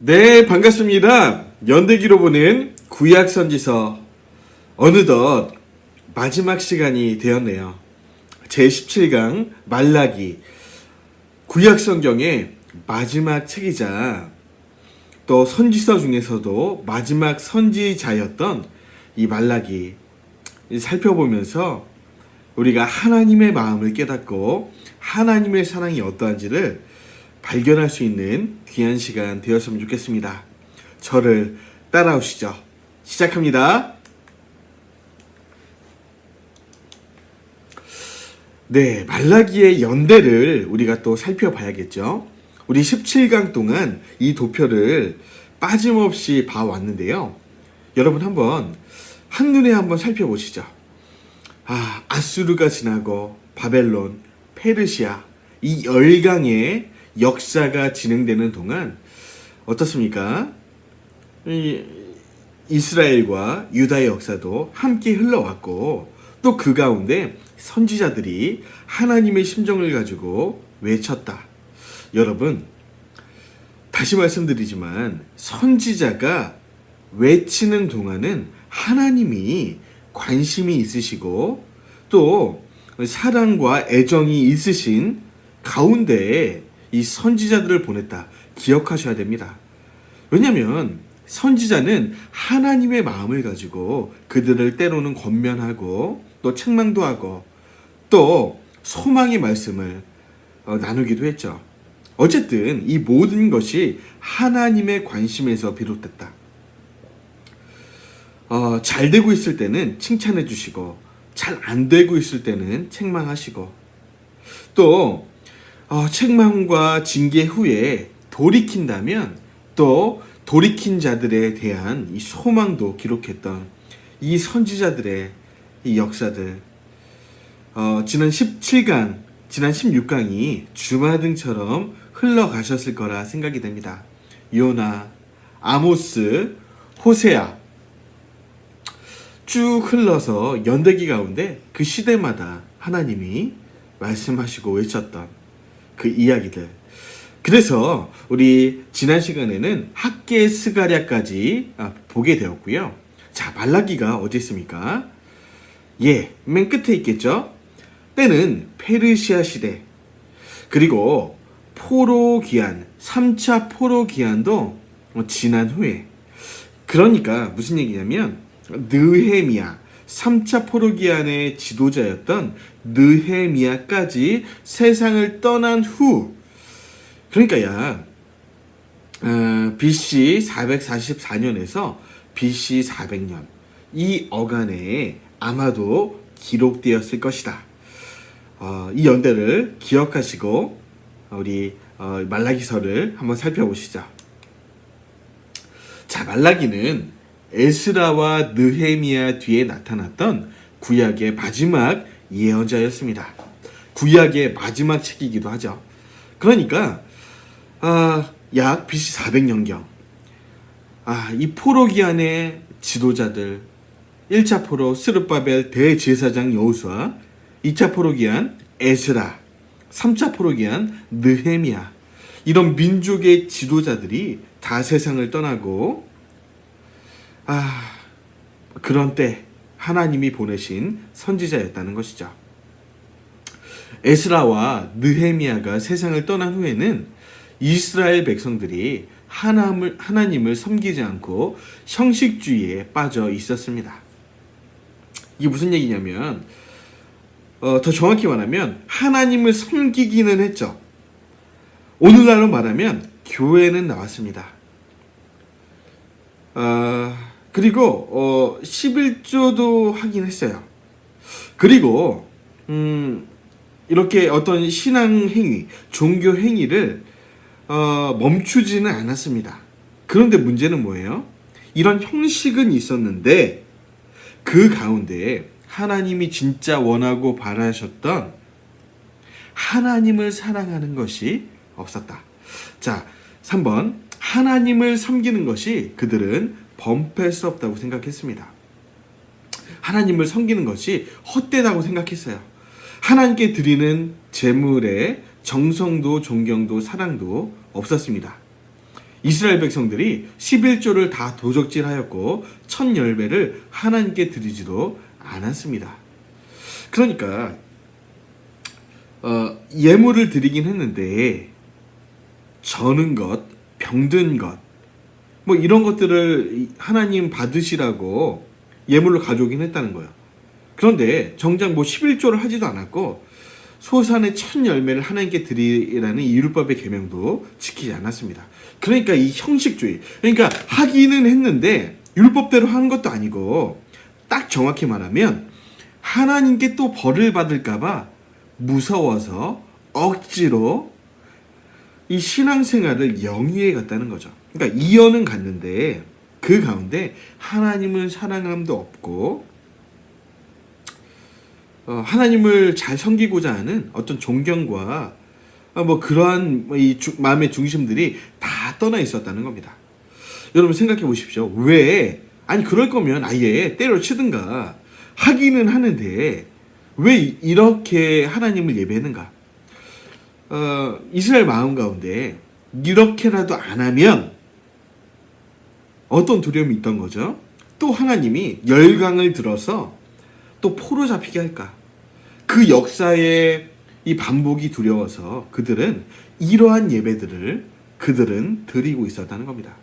네, 반갑습니다. 연대기로 보는 구약선지서 어느덧 마지막 시간이 되었네요. 제17강 말라기 구약성경의 마지막 책이자 또 선지서 중에서도 마지막 선지자였던 이 말라기 살펴보면서 우리가 하나님의 마음을 깨닫고 하나님의 사랑이 어떠한지를 발견할 수 있는 귀한 시간 되었으면 좋겠습니다. 저를 따라오시죠. 시작합니다. 네, 말라기의 연대를 우리가 또 살펴봐야겠죠. 우리 17강 동안 이 도표를 빠짐없이 봐왔는데요. 여러분 한눈에 한번 살펴보시죠. 아수르가 지나고 바벨론, 페르시아, 이 열강의 역사가 진행되는 동안 어떻습니까? 이스라엘과 유다의 역사도 함께 흘러왔고 또 그 가운데 선지자들이 하나님의 심정을 가지고 외쳤다. 여러분, 다시 말씀드리지만 선지자가 외치는 동안은 하나님이 관심이 있으시고 또 사랑과 애정이 있으신 가운데에 이 선지자들을 보냈다. 기억하셔야 됩니다. 왜냐하면 선지자는 하나님의 마음을 가지고 그들을 때로는 권면하고 또 책망도 하고 또 소망의 말씀을 나누기도 했죠. 어쨌든 이 모든 것이 하나님의 관심에서 비롯됐다. 잘 되고 있을 때는 칭찬해 주시고 잘 안 되고 있을 때는 책망하시고 또 책망과 징계 후에 돌이킨다면 또 돌이킨 자들에 대한 이 소망도 기록했던 이 선지자들의 이 역사들, 지난 17강, 지난 16강이 주마등처럼 흘러가셨을 거라 생각이 됩니다. 요나, 아모스, 호세아 쭉 흘러서 연대기 가운데 그 시대마다 하나님이 말씀하시고 외쳤던 그 이야기들. 그래서 우리 지난 시간에는 학계 스가랴까지 보게 되었고요. 자, 말라기가 어디 있습니까? 맨 끝에 있겠죠? 때는 페르시아 시대, 그리고 포로 기한, 3차 포로 기한도 지난 후에, 그러니까 무슨 얘기냐면 느헤미야, 3차 포로 기한의 지도자였던 느헤미야까지 세상을 떠난 후, 그러니까 BC 444년에서 BC 400년 이 어간에 아마도 기록되었을 것이다. 이 연대를 기억하시고 우리 말라기서를 한번 살펴보시죠. 자, 말라기는 에스라와 느헤미야 뒤에 나타났던 구약의 마지막 예언자였습니다. 구약의 마지막 책이기도 하죠. 그러니까 약 BC 400년경 이 포로 기한의 지도자들, 1차 포로 스룹바벨 대제사장 여호수아, 2차 포로 기한 에스라, 3차 포로 기한 느헤미야, 이런 민족의 지도자들이 다 세상을 떠나고 그런 때 하나님이 보내신 선지자였다는 것이죠. 에스라와 느헤미야가 세상을 떠난 후에는 이스라엘 백성들이 하나님을 섬기지 않고 형식주의에 빠져 있었습니다. 이게 무슨 얘기냐면 더 정확히 말하면 하나님을 섬기기는 했죠. 오늘날로 말하면 교회는 나왔습니다. 그리고 11조도 하긴 했어요. 그리고 이렇게 어떤 신앙 행위, 종교 행위를 멈추지는 않았습니다. 그런데 문제는 뭐예요? 이런 형식은 있었는데 그 가운데 하나님이 진짜 원하고 바라셨던 하나님을 사랑하는 것이 없었다. 자, 3번. 하나님을 섬기는 것이 그들은 범패할 수 없다고 생각했습니다. 하나님을 섬기는 것이 헛되다고 생각했어요. 하나님께 드리는 제물에 정성도 존경도 사랑도 없었습니다. 이스라엘 백성들이 11조를 다 도적질하였고 첫 열매를 하나님께 드리지도 않았습니다. 그러니까 예물을 드리긴 했는데 저는 것, 병든 것, 뭐 이런 것들을 하나님 받으시라고 예물을 가져오긴 했다는 거예요. 그런데 정작 뭐 11조를 하지도 않았고 소산의 첫 열매를 하나님께 드리라는 이 율법의 계명도 지키지 않았습니다. 그러니까 이 형식주의, 그러니까 하기는 했는데 율법대로 하는 것도 아니고 딱 정확히 말하면 하나님께 또 벌을 받을까봐 무서워서 억지로 이 신앙생활을 영위해 갔다는 거죠. 그러니까 이어는 갔는데 그 가운데 하나님을 사랑함도 없고 하나님을 잘 섬기고자 하는 어떤 존경과 뭐 그러한 이 마음의 중심들이 다 떠나 있었다는 겁니다. 여러분 생각해 보십시오. 왜? 아니 그럴 거면 아예 때려치든가 하기는 하는데 왜 이렇게 하나님을 예배했는가? 이스라엘 마음 가운데 이렇게라도 안 하면 어떤 두려움이 있던 거죠? 또 하나님이 열강을 들어서 또 포로 잡히게 할까? 그 역사의 이 반복이 두려워서 그들은 이러한 예배들을 그들은 드리고 있었다는 겁니다.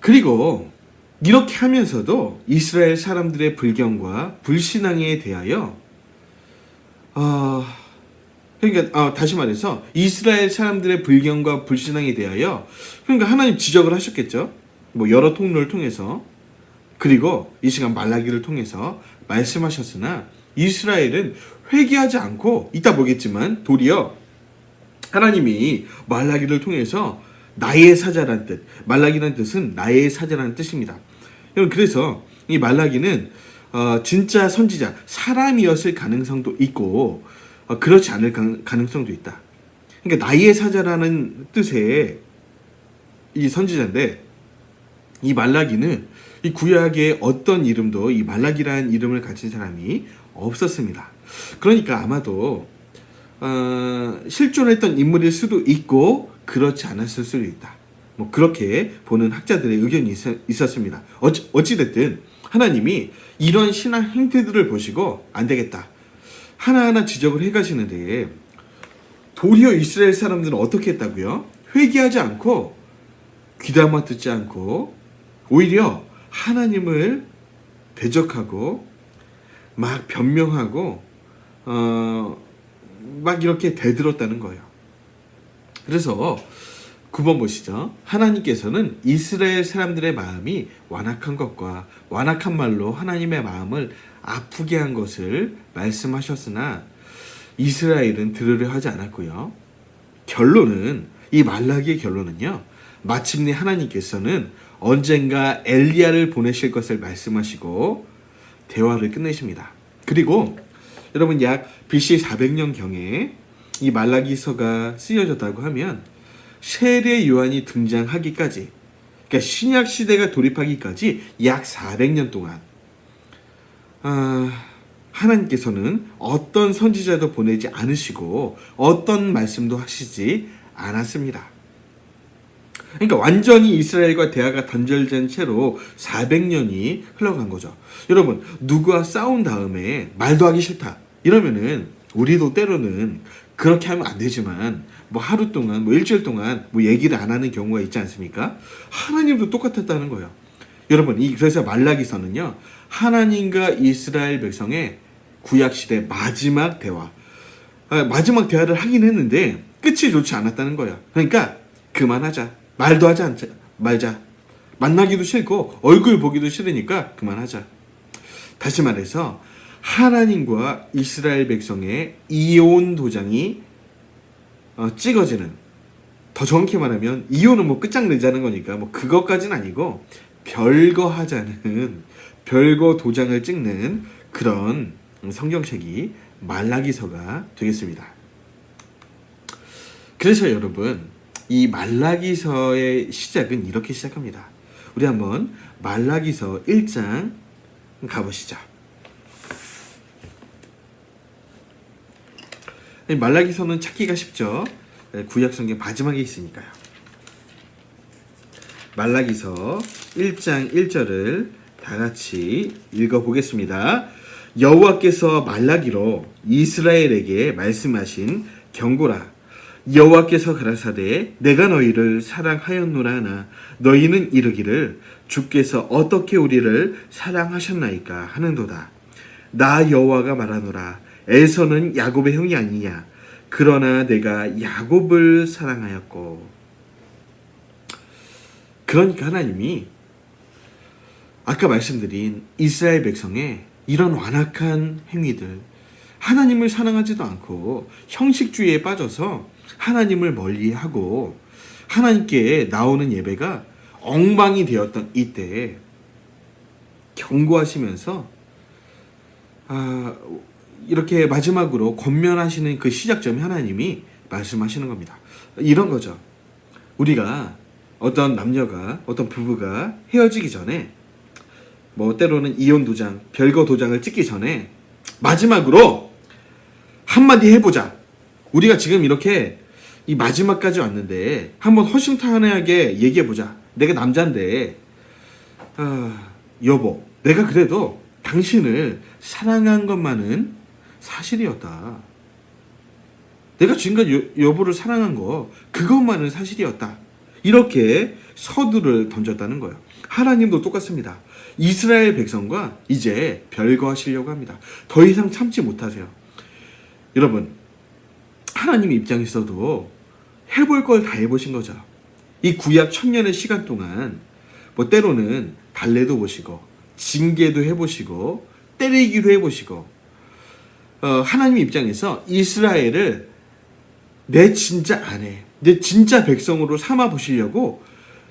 그리고 이렇게 하면서도 이스라엘 사람들의 불경과 불신앙에 대하여 그러니까 다시 말해서 이스라엘 사람들의 불경과 불신앙에 대하여 그러니까 하나님 지적을 하셨겠죠. 뭐 여러 통로를 통해서 그리고 이 시간 말라기를 통해서 말씀하셨으나 이스라엘은 회개하지 않고 이따 보겠지만 도리어 하나님이 말라기를 통해서 나의 사자란 뜻, 말라기란 뜻은 나의 사자라는 뜻입니다. 그래서 이 말라기는 진짜 선지자, 사람이었을 가능성도 있고 그렇지 않을 가능성도 있다. 그러니까 나의 사자라는 뜻의 이 선지자인데 이 말라기는 이 구약의 어떤 이름도 이 말라기라는 이름을 가진 사람이 없었습니다. 그러니까 아마도 실존했던 인물일 수도 있고 그렇지 않았을 수도 있다. 뭐 그렇게 보는 학자들의 의견이 있었습니다. 어찌됐든 하나님이 이런 신앙 행태들을 보시고 안 되겠다. 하나하나 지적을 해가시는데 도리어 이스라엘 사람들은 어떻게 했다고요? 회개하지 않고 귀담아 듣지 않고 오히려 하나님을 대적하고 막 변명하고 막 이렇게 대들었다는 거예요. 그래서 9번 보시죠. 하나님께서는 이스라엘 사람들의 마음이 완악한 것과 완악한 말로 하나님의 마음을 아프게 한 것을 말씀하셨으나 이스라엘은 들으려 하지 않았고요. 결론은 이 말라기의 결론은요. 마침내 하나님께서는 언젠가 엘리야를 보내실 것을 말씀하시고 대화를 끝내십니다. 그리고 여러분 약 BC 400년경에 이 말라기서가 쓰여졌다고 하면 세례 요한이 등장하기까지 그러니까 신약 시대가 돌입하기까지 약 400년 동안 하나님께서는 어떤 선지자도 보내지 않으시고 어떤 말씀도 하시지 않았습니다. 그러니까 완전히 이스라엘과 대화가 단절된 채로 400년이 흘러간 거죠. 여러분 누구와 싸운 다음에 말도 하기 싫다 이러면은 우리도 때로는 그렇게 하면 안 되지만 뭐 하루 동안 뭐 일주일 동안 뭐 얘기를 안 하는 경우가 있지 않습니까? 하나님도 똑같았다는 거예요. 여러분 그래서 말라기서는요 하나님과 이스라엘 백성의 구약시대 마지막 대화 마지막 대화를 하긴 했는데 끝이 좋지 않았다는 거예요. 그러니까 그만하자. 말도 하지 말자. 만나기도 싫고 얼굴 보기도 싫으니까 그만하자. 다시 말해서 하나님과 이스라엘 백성의 이혼 도장이 찍어지는, 더 정확히 말하면 이혼은 뭐 끝장내자는 거니까 뭐 그것까지는 아니고 별거 하자는, 별거 도장을 찍는 그런 성경책이 말라기서가 되겠습니다. 그래서 여러분 이 말라기서의 시작은 이렇게 시작합니다. 우리 한번 말라기서 1장 가보시죠. 말라기서는 찾기가 쉽죠. 구약성경 마지막에 있으니까요. 말라기서 1장 1절을 다 같이 읽어보겠습니다. 여호와께서 말라기로 이스라엘에게 말씀하신 경고라. 여호와께서 가라사대 내가 너희를 사랑하였노라 하나 너희는 이르기를 주께서 어떻게 우리를 사랑하셨나이까 하는도다. 나 여호와가 말하노라. 에서는 야곱의 형이 아니냐. 그러나 내가 야곱을 사랑하였고. 그러니까 하나님이 아까 말씀드린 이스라엘 백성의 이런 완악한 행위들, 하나님을 사랑하지도 않고 형식주의에 빠져서 하나님을 멀리하고 하나님께 나오는 예배가 엉망이 되었던 이때에 경고하시면서 이렇게 마지막으로 권면하시는 그 시작점이 하나님이 말씀하시는 겁니다. 이런 거죠. 우리가 어떤 남녀가, 어떤 부부가 헤어지기 전에 뭐 때로는 이혼 도장, 별거 도장을 찍기 전에 마지막으로 한마디 해보자. 우리가 지금 이렇게 이 마지막까지 왔는데 한번 허심탄회하게 얘기해보자. 내가 남잔데 여보, 내가 그래도 당신을 사랑한 것만은 사실이었다. 내가 지금까지 여보를 사랑한 거 그것만은 사실이었다. 이렇게 서두를 던졌다는 거예요. 하나님도 똑같습니다. 이스라엘 백성과 이제 별거하시려고 합니다. 더 이상 참지 못하세요. 여러분, 하나님 입장에서도 해볼 걸 다 해보신 거죠. 이 구약 1000년의 시간 동안 뭐 때로는 달래도 보시고 징계도 해보시고 때리기도 해보시고 하나님 입장에서 이스라엘을 내 진짜 아내, 내 진짜 백성으로 삼아 보시려고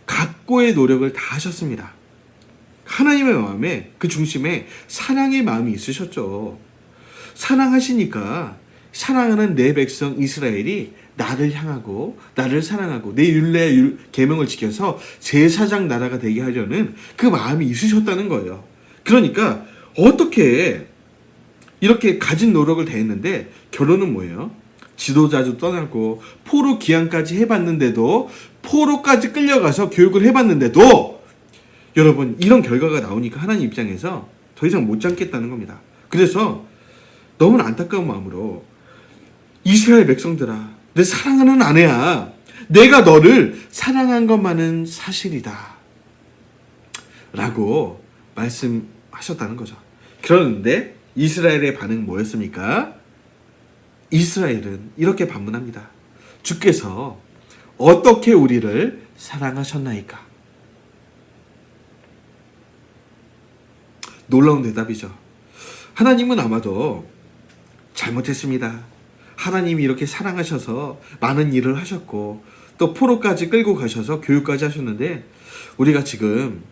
각고의 노력을 다 하셨습니다. 하나님의 마음에 그 중심에 사랑의 마음이 있으셨죠. 사랑하시니까 사랑하는 내 백성 이스라엘이 나를 향하고 나를 사랑하고 내 율례 계명을 지켜서 제사장 나라가 되게 하려는 그 마음이 있으셨다는 거예요. 그러니까 어떻게 이렇게 가진 노력을 다했는데 결론은 뭐예요? 지도자도 떠나고 포로 기한까지 해봤는데도, 포로까지 끌려가서 교육을 해봤는데도 여러분 이런 결과가 나오니까 하나님 입장에서 더 이상 못 참겠다는 겁니다. 그래서 너무나 안타까운 마음으로 이스라엘 백성들아, 내 사랑하는 아내야, 내가 너를 사랑한 것만은 사실이다 라고 말씀하셨다는 거죠. 그런데 이스라엘의 반응은 뭐였습니까? 이스라엘은 이렇게 반문합니다. 주께서 어떻게 우리를 사랑하셨나이까? 놀라운 대답이죠. 하나님은 아마도 잘못했습니다. 하나님이 이렇게 사랑하셔서 많은 일을 하셨고 또 포로까지 끌고 가셔서 교육까지 하셨는데 우리가 지금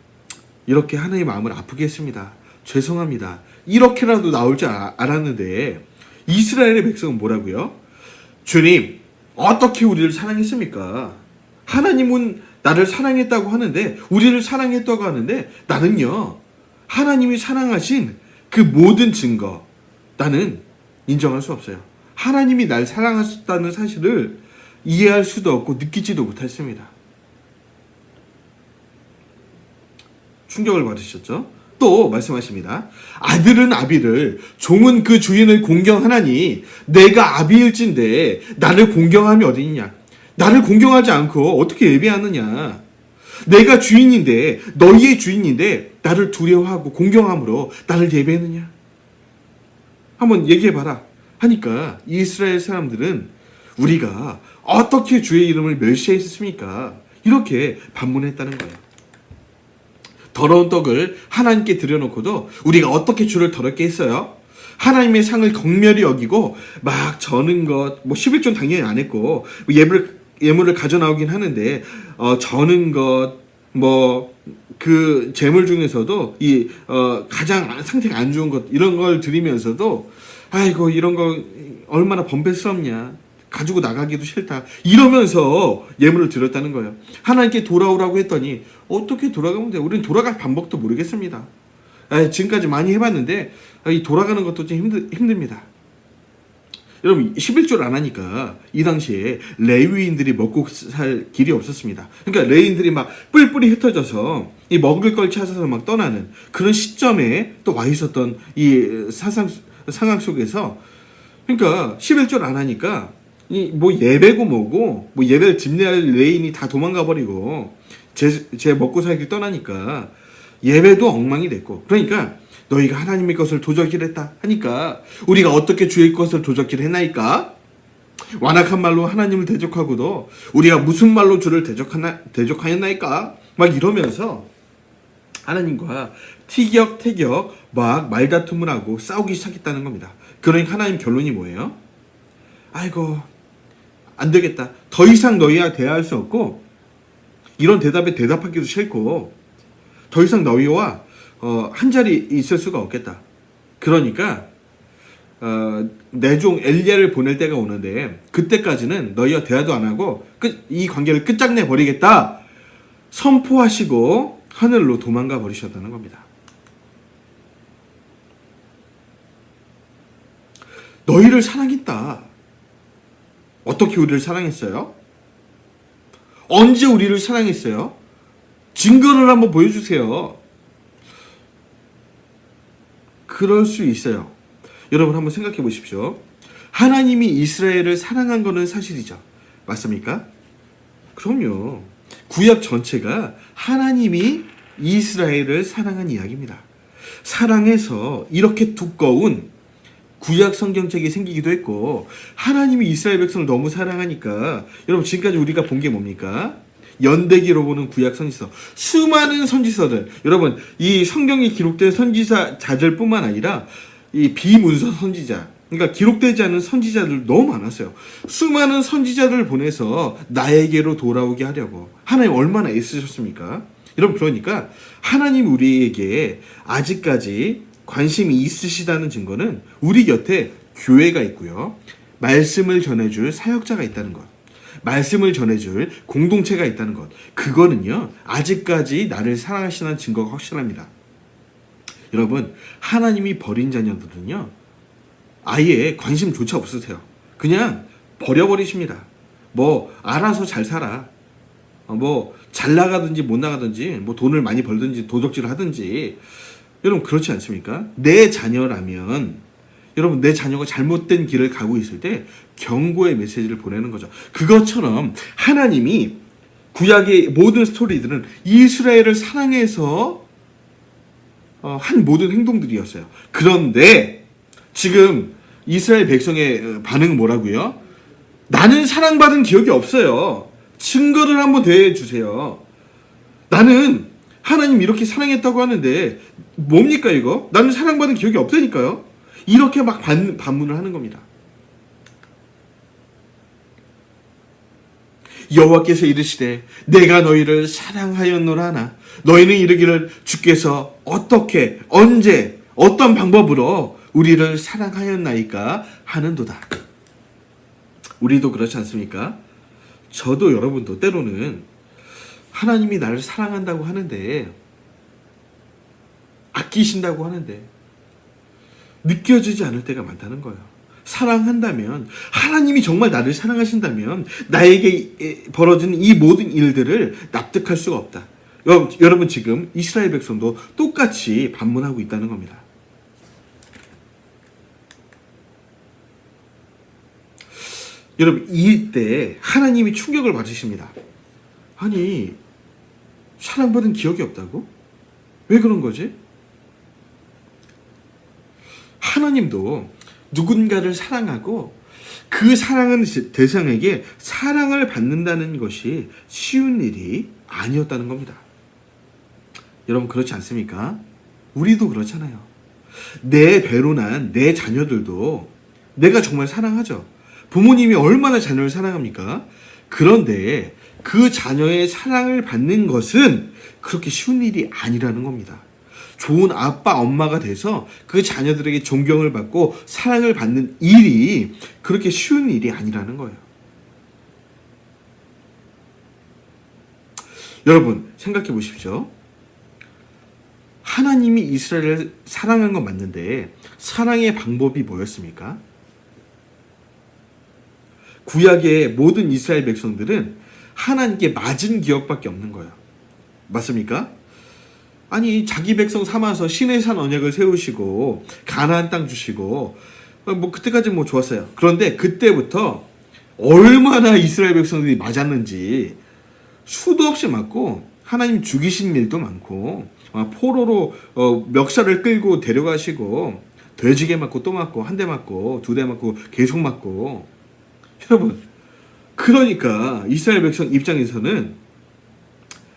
이렇게 하나님의 마음을 아프게 했습니다. 죄송합니다. 이렇게라도 나올 줄 알았는데 이스라엘의 백성은 뭐라고요? 주님, 어떻게 우리를 사랑했습니까? 하나님은 나를 사랑했다고 하는데, 우리를 사랑했다고 하는데 나는요, 하나님이 사랑하신 그 모든 증거 나는 인정할 수 없어요. 하나님이 날 사랑하셨다는 사실을 이해할 수도 없고 느끼지도 못했습니다. 충격을 받으셨죠? 또 말씀하십니다. 아들은 아비를, 종은 그 주인을 공경하나니 내가 아비일진데 나를 공경함이 어디 있냐? 나를 공경하지 않고 어떻게 예배하느냐? 내가 주인인데, 너희의 주인인데 나를 두려워하고 공경함으로 나를 예배하느냐? 한번 얘기해봐라 하니까 이스라엘 사람들은 우리가 어떻게 주의 이름을 멸시했습니까? 이렇게 반문했다는 거예요. 더러운 떡을 하나님께 들여놓고도 우리가 어떻게 주를 더럽게 했어요? 하나님의 상을 경멸히 여기고 막 저는 것, 뭐 11조는 당연히 안 했고 예물을 가져 나오긴 하는데 저는 것, 뭐 그 재물 중에서도 가장 상태가 안 좋은 것 이런 걸 드리면서도 아이고 이런 거 얼마나 번배스럽냐, 가지고 나가기도 싫다 이러면서 예물을 드렸다는 거예요. 하나님께 돌아오라고 했더니 어떻게 돌아가면 돼요? 우리는 돌아갈 방법도 모르겠습니다. 지금까지 많이 해봤는데 이 돌아가는 것도 좀 힘듭니다. 여러분 11조를 안 하니까 이 당시에 레위인들이 먹고 살 길이 없었습니다. 그러니까 레위인들이 막 뿔뿔이 흩어져서 이 먹을 걸 찾아서 막 떠나는 그런 시점에 또 와 있었던 이 상황 속에서 그러니까 11조를 안 하니까 이 뭐 예배고 뭐고 뭐 예배를 집례할 레위인이 다 도망가 버리고 제 먹고 살길 떠나니까 예배도 엉망이 됐고 그러니까 너희가 하나님의 것을 도적질 했다 하니까 우리가 어떻게 주의 것을 도적질 했나이까? 완악한 말로 하나님을 대적하고도 우리가 무슨 말로 주를 대적하였나이까? 막 이러면서 하나님과 티격태격 막 말다툼을 하고 싸우기 시작했다는 겁니다. 그러니까 하나님 결론이 뭐예요? 아이고 안 되겠다. 더 이상 너희와 대화할 수 없고 이런 대답에 대답하기도 싫고 더 이상 너희와 한 자리 있을 수가 없겠다. 그러니까 내 종 엘리야를 보낼 때가 오는데 그때까지는 너희와 대화도 안 하고 이 관계를 끝장내 버리겠다 선포하시고 하늘로 도망가 버리셨다는 겁니다. 너희를 사랑했다. 어떻게 우리를 사랑했어요? 언제 우리를 사랑했어요? 증거를 한번 보여주세요. 그럴 수 있어요. 여러분 한번 생각해 보십시오. 하나님이 이스라엘을 사랑한 것은 사실이죠. 맞습니까? 그럼요. 구약 전체가 하나님이 이스라엘을 사랑한 이야기입니다. 사랑해서 이렇게 두꺼운 구약 성경책이 생기기도 했고 하나님이 이스라엘 백성을 너무 사랑하니까 여러분 지금까지 우리가 본 게 뭡니까? 연대기로 보는 구약 선지서 수많은 선지서들 여러분 이 성경에 기록된 선지자들뿐만 아니라 이 비문서 선지자 그러니까 기록되지 않은 선지자들 너무 많았어요. 수많은 선지자들을 보내서 나에게로 돌아오게 하려고 하나님 얼마나 애쓰셨습니까? 여러분 그러니까 하나님 우리에게 아직까지 관심이 있으시다는 증거는 우리 곁에 교회가 있고요. 말씀을 전해줄 사역자가 있다는 것. 말씀을 전해줄 공동체가 있다는 것. 그거는요. 아직까지 나를 사랑하시는 증거가 확실합니다. 여러분 하나님이 버린 자녀들은요. 아예 관심조차 없으세요. 그냥 버려버리십니다. 뭐 알아서 잘 살아. 뭐 잘 나가든지 못 나가든지 뭐 돈을 많이 벌든지 도적질을 하든지 여러분 그렇지 않습니까? 내 자녀라면 여러분 내 자녀가 잘못된 길을 가고 있을 때 경고의 메시지를 보내는 거죠. 그것처럼 하나님이 구약의 모든 스토리들은 이스라엘을 사랑해서 한 모든 행동들이었어요. 그런데 지금 이스라엘 백성의 반응은 뭐라고요? 나는 사랑받은 기억이 없어요. 증거를 한번 대주세요. 나는 하나님 이렇게 사랑했다고 하는데 뭡니까 이거? 나는 사랑받은 기억이 없다니까요. 이렇게 막 반문을 하는 겁니다. 여호와께서 이르시되 내가 너희를 사랑하였노라. 너희는 이르기를 주께서 어떻게 언제 어떤 방법으로 우리를 사랑하였나이까 하는도다. 우리도 그렇지 않습니까? 저도 여러분도 때로는 하나님이 나를 사랑한다고 하는데 아끼신다고 하는데 느껴지지 않을 때가 많다는 거예요. 사랑한다면 하나님이 정말 나를 사랑하신다면 나에게 벌어지는 이 모든 일들을 납득할 수가 없다. 여러분 지금 이스라엘 백성도 똑같이 반문하고 있다는 겁니다. 여러분 이때 하나님이 충격을 받으십니다. 아니 사랑받은 기억이 없다고? 왜 그런 거지? 하나님도 누군가를 사랑하고 그 사랑하는 대상에게 사랑을 받는다는 것이 쉬운 일이 아니었다는 겁니다. 여러분 그렇지 않습니까? 우리도 그렇잖아요. 내 배로 난 내 자녀들도 내가 정말 사랑하죠. 부모님이 얼마나 자녀를 사랑합니까? 그런데 그 자녀의 사랑을 받는 것은 그렇게 쉬운 일이 아니라는 겁니다. 좋은 아빠, 엄마가 돼서 그 자녀들에게 존경을 받고 사랑을 받는 일이 그렇게 쉬운 일이 아니라는 거예요. 여러분 생각해 보십시오. 하나님이 이스라엘을 사랑한 건 맞는데 사랑의 방법이 뭐였습니까? 구약의 모든 이스라엘 백성들은 하나님께 맞은 기억밖에 없는 거예요. 맞습니까? 아니 자기 백성 삼아서 시내 산 언약을 세우시고 가나안 땅 주시고 뭐 그때까지 뭐 좋았어요. 그런데 그때부터 얼마나 이스라엘 백성들이 맞았는지 수도 없이 맞고 하나님 죽이신 일도 많고 포로로 멱살을 끌고 데려가시고 돼지게 맞고 또 맞고 한 대 맞고 두 대 맞고 계속 맞고 여러분 그러니까 이스라엘 백성 입장에서는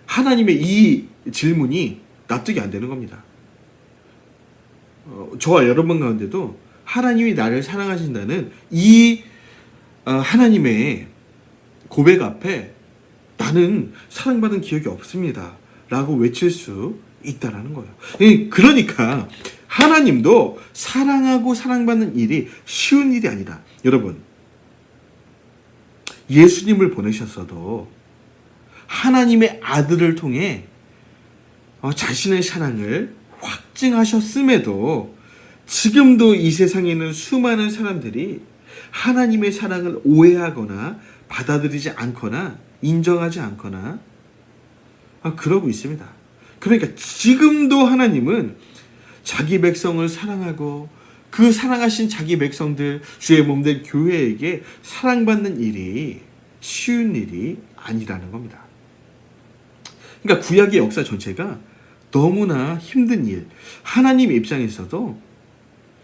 하나님의 이 질문이 납득이 안 되는 겁니다. 저와 여러분 가운데도 하나님이 나를 사랑하신다는 이 하나님의 고백 앞에 나는 사랑받은 기억이 없습니다 라고 외칠 수 있다라는 거예요. 그러니까 하나님도 사랑하고 사랑받는 일이 쉬운 일이 아니다. 여러분 예수님을 보내셨어도 하나님의 아들을 통해 자신의 사랑을 확증하셨음에도 지금도 이 세상에 있는 수많은 사람들이 하나님의 사랑을 오해하거나 받아들이지 않거나 인정하지 않거나 그러고 있습니다. 그러니까 지금도 하나님은 자기 백성을 사랑하고 그 사랑하신 자기 백성들 주의 몸된 교회에게 사랑받는 일이 쉬운 일이 아니라는 겁니다. 그러니까 구약의 역사 전체가 너무나 힘든 일, 하나님 입장에서도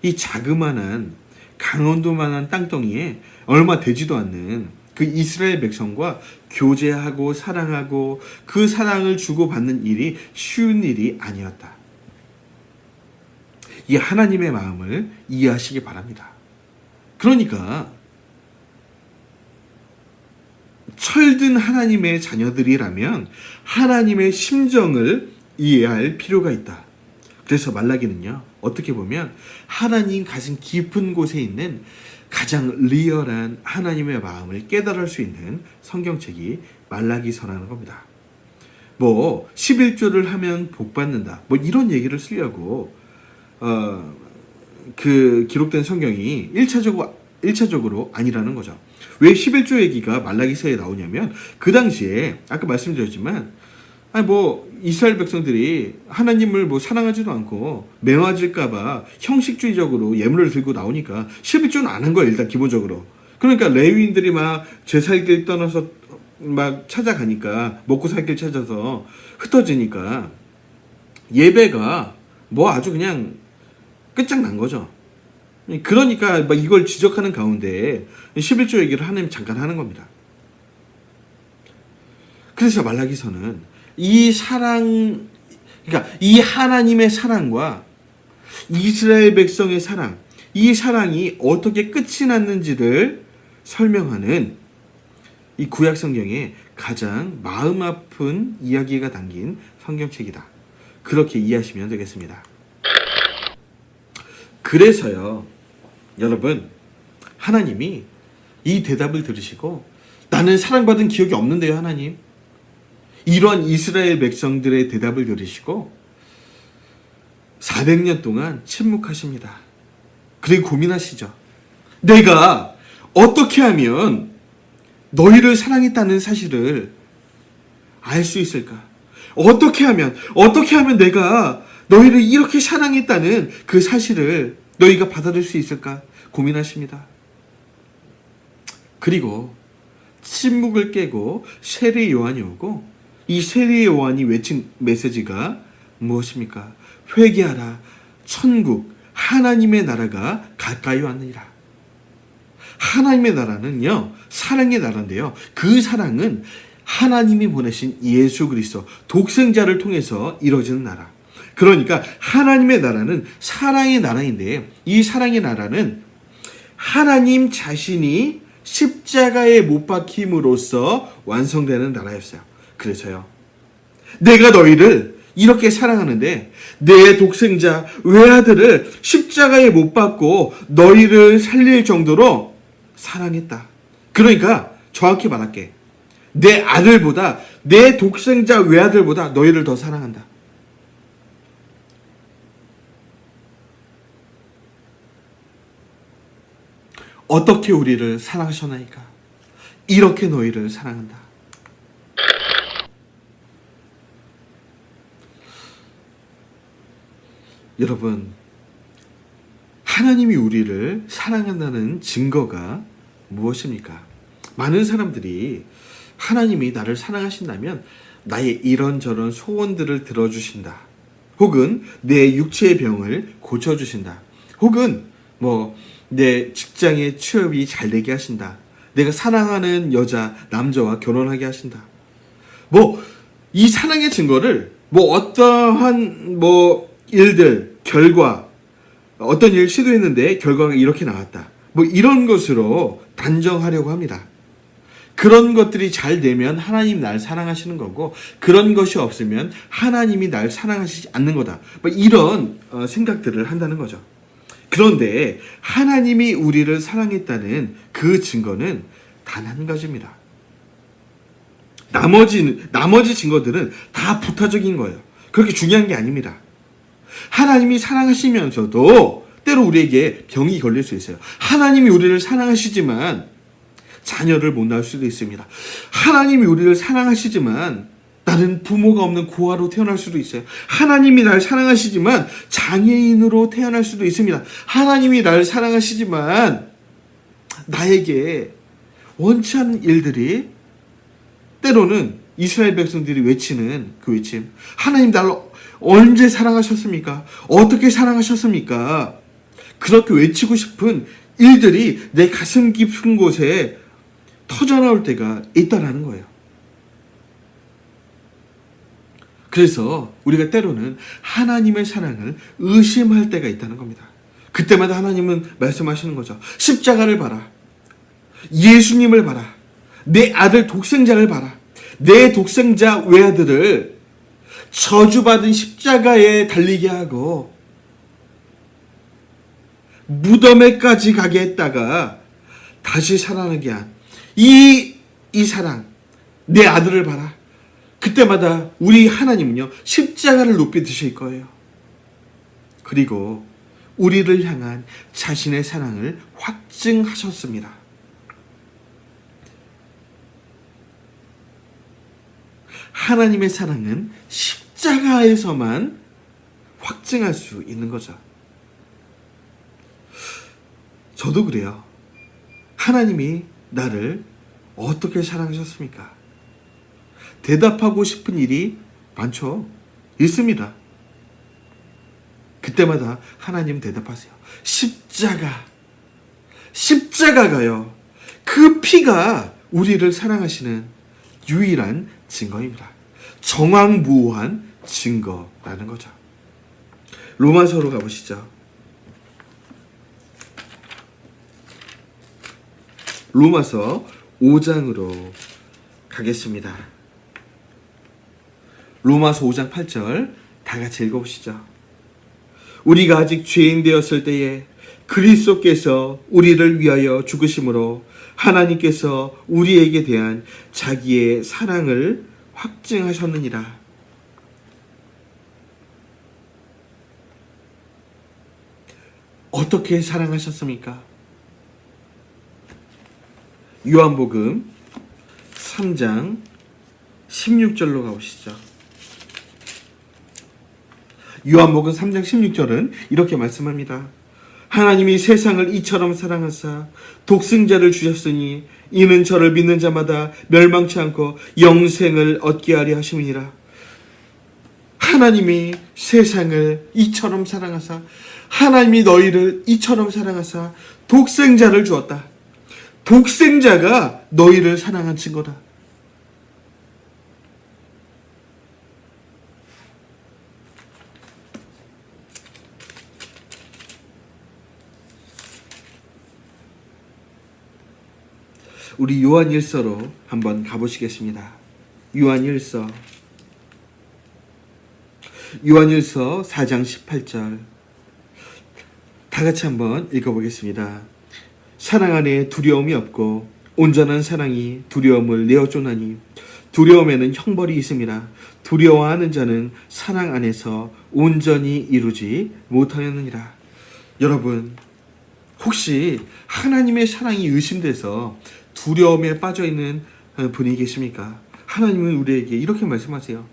이 자그마한 강원도만한 땅덩이에 얼마 되지도 않는 그 이스라엘 백성과 교제하고 사랑하고 그 사랑을 주고받는 일이 쉬운 일이 아니었다. 이 하나님의 마음을 이해하시기 바랍니다. 그러니까 철든 하나님의 자녀들이라면 하나님의 심정을 이해할 필요가 있다. 그래서 말라기는요, 어떻게 보면 하나님 가슴 깊은 곳에 있는 가장 리얼한 하나님의 마음을 깨달을 수 있는 성경책이 말라기서라는 겁니다. 뭐 11조를 하면 복 받는다. 뭐 이런 얘기를 쓰려고 그 기록된 성경이 1차적으로 아니라는 거죠. 왜 11조 얘기가 말라기서에 나오냐면 그 당시에 아까 말씀드렸지만 이스라엘 백성들이 하나님을 사랑하지도 않고 매화질까봐 형식주의적으로 예물을 들고 나오니까 11조는 안 한 거예요. 일단 기본적으로. 그러니까 레위인들이 막 제살 길 떠나서 막 찾아가니까 먹고 살 길 찾아서 흩어지니까 예배가 아주 그냥 끝장난 거죠. 그러니까 이걸 지적하는 가운데 11조 얘기를 하나님 잠깐 하는 겁니다. 그래서 말라기서는 그러니까 이 하나님의 사랑과 이스라엘 백성의 사랑, 이 사랑이 어떻게 끝이 났는지를 설명하는 이 구약 성경의 가장 마음 아픈 이야기가 담긴 성경책이다. 그렇게 이해하시면 되겠습니다. 그래서요, 여러분, 하나님이 이 대답을 들으시고 나는 사랑받은 기억이 없는데요, 하나님. 이러한 이스라엘 백성들의 대답을 들으시고 400년 동안 침묵하십니다. 그리고 고민하시죠. 내가 어떻게 하면 너희를 사랑했다는 사실을 알 수 있을까? 어떻게 하면 내가 너희를 이렇게 사랑했다는 그 사실을 너희가 받아들일 수 있을까? 고민하십니다. 그리고 침묵을 깨고 세례 요한이 오고 이 세례 요한이 외친 메시지가 무엇입니까? 회개하라. 천국, 하나님의 나라가 가까이 왔느니라. 하나님의 나라는요, 사랑의 나라인데요. 그 사랑은 하나님이 보내신 예수 그리스도 독생자를 통해서 이루어지는 나라. 그러니까 하나님의 나라는 사랑의 나라인데 이 사랑의 나라는 하나님 자신이 십자가에 못 박힘으로써 완성되는 나라였어요. 그래서요, 내가 너희를 이렇게 사랑하는데 내 독생자 외아들을 십자가에 못 박고 너희를 살릴 정도로 사랑했다. 그러니까 정확히 말할게. 내 아들보다, 내 독생자 외아들보다 너희를 더 사랑한다. 어떻게 우리를 사랑하셨나이까? 이렇게 너희를 사랑한다. 여러분, 하나님이 우리를 사랑한다는 증거가 무엇입니까? 많은 사람들이 하나님이 나를 사랑하신다면 나의 이런저런 소원들을 들어주신다. 혹은 내 육체의 병을 고쳐주신다. 혹은 내 직장의 취업이 잘 되게 하신다. 내가 사랑하는 여자, 남자와 결혼하게 하신다. 이 사랑의 증거를 어떠한 일들, 결과, 어떤 일을 시도했는데 결과가 이렇게 나왔다. 이런 것으로 단정하려고 합니다. 그런 것들이 잘 되면 하나님 날 사랑하시는 거고, 그런 것이 없으면 하나님이 날 사랑하시지 않는 거다. 이런 생각들을 한다는 거죠. 그런데 하나님이 우리를 사랑했다는 그 증거는 단 한 가지입니다. 나머지 증거들은 다 부타적인 거예요. 그렇게 중요한 게 아닙니다. 하나님이 사랑하시면서도 때로 우리에게 병이 걸릴 수 있어요. 하나님이 우리를 사랑하시지만 자녀를 못 낳을 수도 있습니다. 하나님이 우리를 사랑하시지만 나는 부모가 없는 고아로 태어날 수도 있어요. 하나님이 날 사랑하시지만 장애인으로 태어날 수도 있습니다. 하나님이 날 사랑하시지만 나에게 원치 않는 일들이, 때로는 이스라엘 백성들이 외치는 그 외침, 하나님 나를 언제 사랑하셨습니까? 어떻게 사랑하셨습니까? 그렇게 외치고 싶은 일들이 내 가슴 깊은 곳에 터져나올 때가 있다라는 거예요. 그래서 우리가 때로는 하나님의 사랑을 의심할 때가 있다는 겁니다. 그때마다 하나님은 말씀하시는 거죠. 십자가를 봐라. 예수님을 봐라. 내 아들 독생자를 봐라. 내 독생자 외아들을 저주받은 십자가에 달리게 하고 무덤에까지 가게 했다가 다시 살아나게 한 이 사랑, 내 아들을 봐라. 그때마다 우리 하나님은요, 십자가를 높이 드실 거예요. 그리고 우리를 향한 자신의 사랑을 확증하셨습니다. 하나님의 사랑은 십자가에서만 확증할 수 있는 거죠. 저도 그래요. 하나님이 나를 어떻게 사랑하셨습니까? 대답하고 싶은 일이 많죠. 있습니다. 그때마다 하나님 대답하세요. 십자가가요. 그 피가 우리를 사랑하시는 유일한 증거입니다. 정황무오한 증거라는 거죠. 로마서로 가보시죠. 로마서 5장으로 가겠습니다. 로마서 5장 8절 다 같이 읽어보시죠. 우리가 아직 죄인 되었을 때에 그리스도께서 우리를 위하여 죽으심으로 하나님께서 우리에게 대한 자기의 사랑을 확증하셨느니라. 어떻게 사랑하셨습니까? 요한복음 3장 16절로 가보시죠. 요한복음 3장 16절은 이렇게 말씀합니다. 하나님이 세상을 이처럼 사랑하사 독생자를 주셨으니 이는 저를 믿는 자마다 멸망치 않고 영생을 얻게 하려 하심이니라. 하나님이 세상을 이처럼 사랑하사, 하나님이 너희를 이처럼 사랑하사 독생자를 주었다. 독생자가 너희를 사랑한 증거다. 우리 요한일서로 한번 가보시겠습니다. 요한일서 4장 18절 다 같이 한번 읽어보겠습니다. 사랑 안에 두려움이 없고 온전한 사랑이 두려움을 내어 쫓나니 두려움에는 형벌이 있습니다. 두려워하는 자는 사랑 안에서 온전히 이루지 못하였느니라. 여러분, 혹시 하나님의 사랑이 의심돼서 두려움에 빠져 있는 분이 계십니까? 하나님은 우리에게 이렇게 말씀하세요.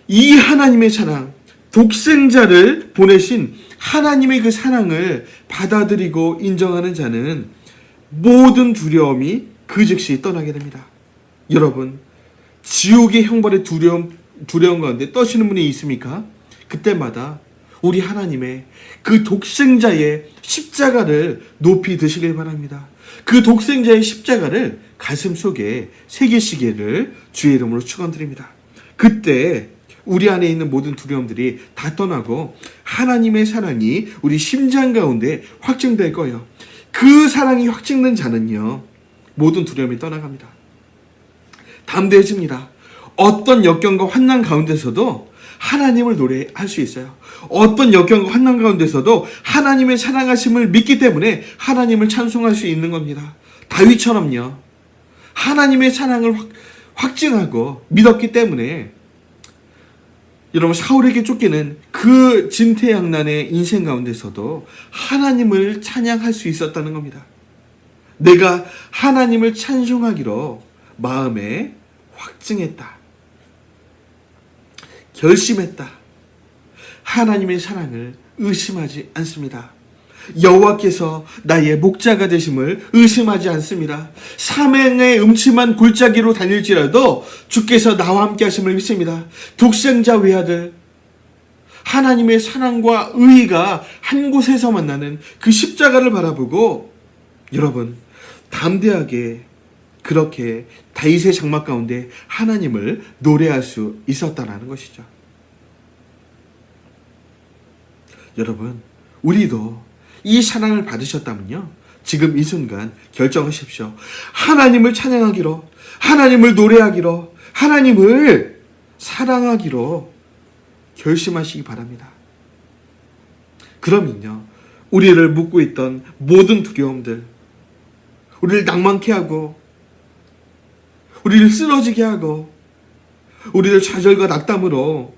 이 하나님의 사랑, 독생자를 보내신 하나님의 그 사랑을 받아들이고 인정하는 자는 모든 두려움이 그 즉시 떠나게 됩니다. 여러분, 지옥의 형벌의 두려움 가운데 떠시는 분이 있습니까? 그때마다 우리 하나님의 그 독생자의 십자가를 높이 드시길 바랍니다. 그 독생자의 십자가를 가슴 속에 새기시기를 주의 이름으로 축원드립니다. 그때 우리 안에 있는 모든 두려움들이 다 떠나고 하나님의 사랑이 우리 심장 가운데 확증될 거예요. 그 사랑이 확증된 자는요, 모든 두려움이 떠나갑니다. 담대해집니다. 어떤 역경과 환난 가운데서도 하나님을 노래할 수 있어요. 어떤 역경과 환난 가운데서도 하나님의 사랑하심을 믿기 때문에 하나님을 찬송할 수 있는 겁니다. 다윗처럼요, 하나님의 사랑을 확증하고 믿었기 때문에 여러분, 사울에게 쫓기는 그 진퇴양난의 인생 가운데서도 하나님을 찬양할 수 있었다는 겁니다. 내가 하나님을 찬송하기로 마음에 확증했다. 결심했다. 하나님의 사랑을 의심하지 않습니다. 여호와께서 나의 목자가 되심을 의심하지 않습니다. 사망의 음침한 골짜기로 다닐지라도 주께서 나와 함께 하심을 믿습니다. 독생자 외아들 하나님의 사랑과 의의가 한 곳에서 만나는 그 십자가를 바라보고 여러분, 담대하게 그렇게 다윗의 장막 가운데 하나님을 노래할 수 있었다라는 것이죠. 여러분, 우리도 이 사랑을 받으셨다면요, 지금 이 순간 결정하십시오. 하나님을 찬양하기로, 하나님을 노래하기로, 하나님을 사랑하기로 결심하시기 바랍니다. 그러면요, 우리를 묶고 있던 모든 두려움들, 우리를 낭만케 하고 우리를 쓰러지게 하고 우리를 좌절과 낙담으로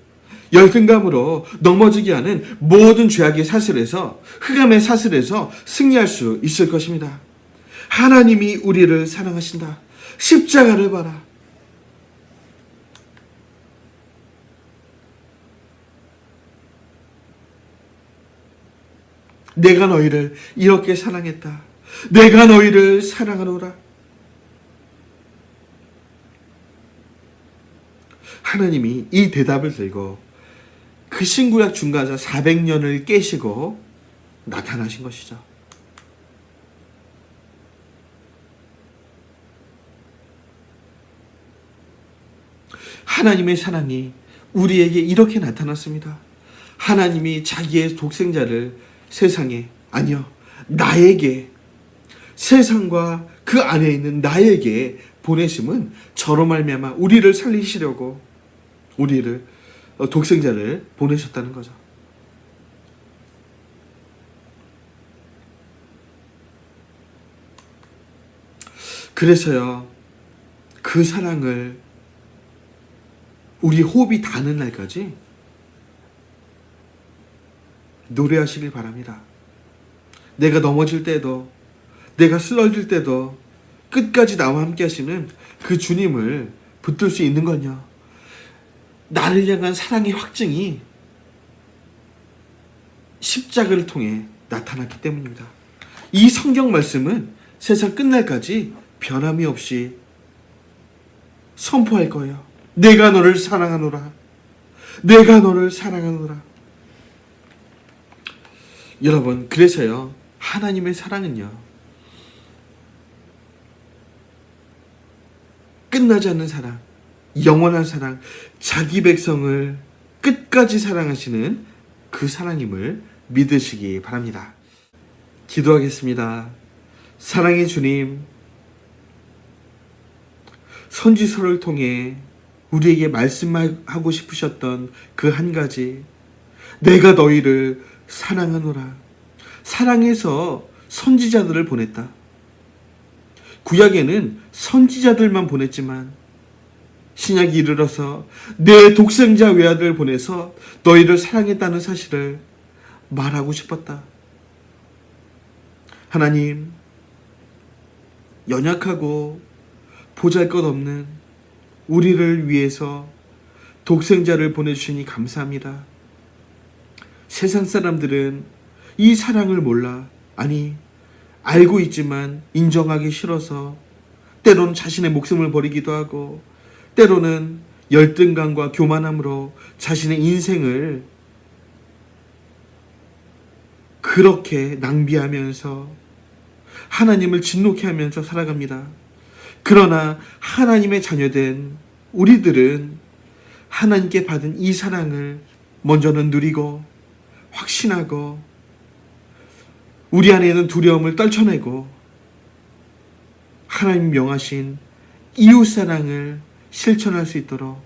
열등감으로 넘어지게 하는 모든 죄악의 사슬에서, 흑암의 사슬에서 승리할 수 있을 것입니다. 하나님이 우리를 사랑하신다. 십자가를 봐라. 내가 너희를 이렇게 사랑했다. 내가 너희를 사랑하노라. 하나님이 이 대답을 들고 그 신구약 중간자 400년을 깨시고 나타나신 것이죠. 하나님의 사랑이 우리에게 이렇게 나타났습니다. 하나님이 자기의 독생자를 세상에, 아니요, 나에게, 세상과 그 안에 있는 나에게 보내심은 저로 말미암아 우리를 살리시려고 우리를, 독생자를 보내셨다는 거죠. 그래서요, 그 사랑을 우리 호흡이 닿는 날까지 노래하시길 바랍니다. 내가 넘어질 때도, 내가 쓰러질 때도 끝까지 나와 함께 하시는 그 주님을 붙들 수 있는 건요, 나를 향한 사랑의 확증이 십자가를 통해 나타났기 때문입니다. 이 성경 말씀은 세상 끝날까지 변함이 없이 선포할 거예요. 내가 너를 사랑하노라. 내가 너를 사랑하노라. 여러분, 그래서요, 하나님의 사랑은요, 끝나지 않는 사랑, 영원한 사랑, 자기 백성을 끝까지 사랑하시는 그 사랑임을 믿으시기 바랍니다. 기도하겠습니다. 사랑의 주님, 선지서를 통해 우리에게 말씀하고 싶으셨던 그 한 가지, 내가 너희를 사랑하노라. 사랑해서 선지자들을 보냈다. 구약에는 선지자들만 보냈지만 신약이 이르러서 내 독생자 외아들을 보내서 너희를 사랑했다는 사실을 말하고 싶었다. 하나님, 연약하고 보잘것없는 우리를 위해서 독생자를 보내주시니 감사합니다. 세상 사람들은 이 사랑을 몰라, 아니 알고 있지만 인정하기 싫어서 때로는 자신의 목숨을 버리기도 하고, 때로는 열등감과 교만함으로 자신의 인생을 그렇게 낭비하면서 하나님을 진노케 하면서 살아갑니다. 그러나 하나님의 자녀된 우리들은 하나님께 받은 이 사랑을 먼저는 누리고 확신하고 우리 안에 있는 두려움을 떨쳐내고 하나님 명하신 이웃사랑을 실천할 수 있도록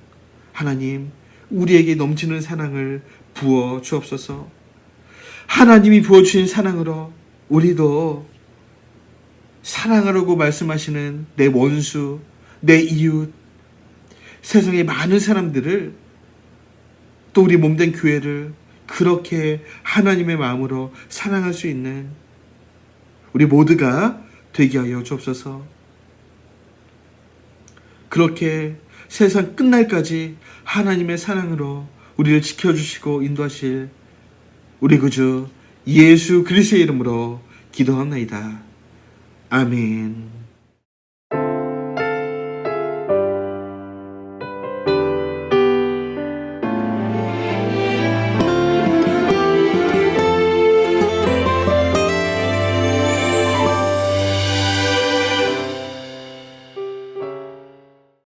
하나님 우리에게 넘치는 사랑을 부어 주옵소서. 하나님이 부어주신 사랑으로 우리도 사랑하라고 말씀하시는 내 원수, 내 이웃, 세상의 많은 사람들을, 또 우리 몸된 교회를 그렇게 하나님의 마음으로 사랑할 수 있는 우리 모두가 되게 하여 주옵소서. 그렇게 세상 끝날까지 하나님의 사랑으로 우리를 지켜주시고 인도하실 우리 구주 예수 그리스도의 이름으로 기도합니다. 아멘.